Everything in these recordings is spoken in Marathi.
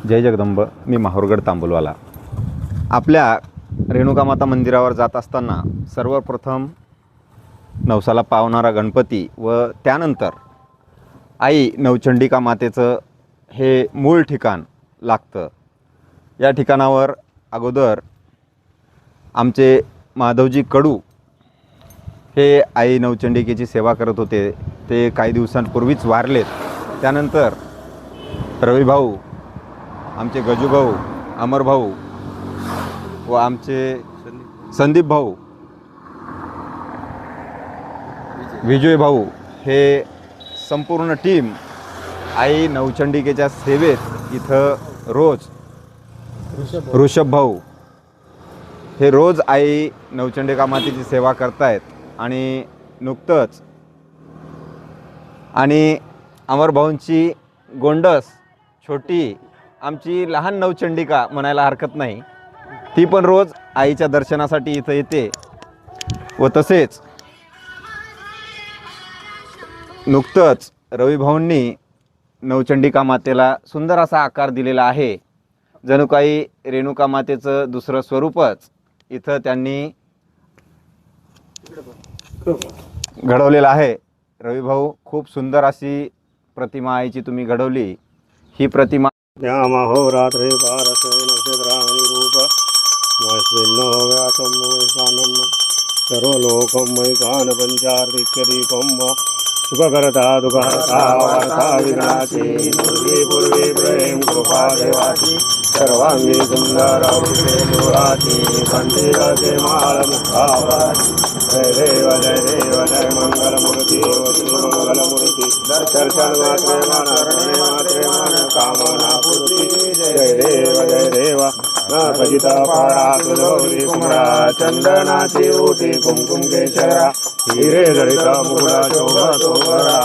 जय जगदंब. मी माहूरगड तांबुलवाला. आपल्या रेणुकामाता मंदिरावर जात असताना सर्वप्रथम नवसाला पावणारा गणपती व त्यानंतर आई नवचंडिका मातेचं हे मूळ ठिकाण लागतं. या ठिकाणावर अगोदर आमचे माधवजी कडू हे आई नवचंडिकेची सेवा करत होते. ते काही दिवसांपूर्वीच वारलेत. त्यानंतर रविभाऊ, आमचे गजूभाऊ, अमरभाऊ व आमचे संदीप भाऊ, विजय भाऊ हे संपूर्ण टीम आई नवचंडिकेच्या सेवेत इथं रोज, ऋषभ भाऊ हे रोज आई नवचंडिका मातेची सेवा करतायत. आणि नुकतंच आणि अमरभाऊंची गोंडस छोटी आमची लहान नवचंडिका म्हणायला हरकत नाही, ती पण रोज आईच्या दर्शनासाठी इथं येते. व तसेच नुकतंच रविभाऊंनी नवचंडिका मातेला सुंदर असा आकार दिलेला आहे. जणू काही रेणुका मातेचं दुसरं स्वरूपच इथं त्यांनी घडवलेलं आहे. रविभाऊ, खूप सुंदर अशी प्रतिमा आईची तुम्ही घडवली. ही प्रतिमा महोरात्रे पारसे नक्षत्राणि रूप वैश्विनो व्यासं वैश्वानं सर्वलोकं मैकान पंचार्तिक्यदीपं शुभकर्ता दुःखहर्ता वार्ता विघ्नाची पूर्वी प्रेम कृपा देवाची सर्वांगी सुंदर दूराची कंठीरते माळ मुखावराची. जय देव जय देव जय मंगलमूर्ती मंगलमूर्ती दर्शन मात्रे मन कामना पूर्ती. जय देव भजिता पारा तुझोरी कुमरा चंदनाची ओटी कुमकुम केशरा हिरे जडित मुकुडा शोभतो बरा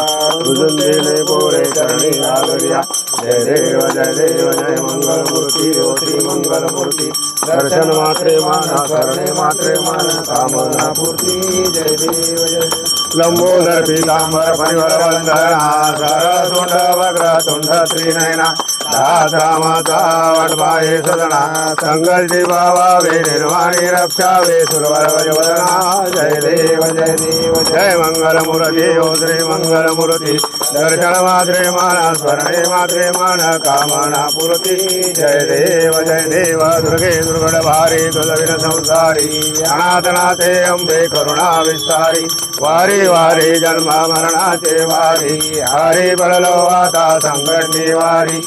तुझून दिले पोरे चरणी आगर्या. जय देव जय मंगलमूर्ती श्री मंगलमूर्ती दर्शन मात्रे मन करणे मात्रे मन कामना पूर्ती. जय देव जय लंबोदर पीतांबर परिवर वंदना सरतुंड वक्रतुंड त्रिनयना धामाचा वडबाहे सदना संगलजी बाबा वे निर्वाणी रक्षावे सुरवर वजना. जय देव जय मंगलमूर्ती ओ श्री मंगलमूर्ती दर्शन मात्रे मन स्मरणे मात्रे मन कामना पूर्ती. जय देव दुर्गे दुर्गड भारी तुझविन संसारी अनाथनाथे अंबे करुणा विस्तारी. वारी वारी जन्म मरणाचे वारी हरी बललो आता संकट निवारी.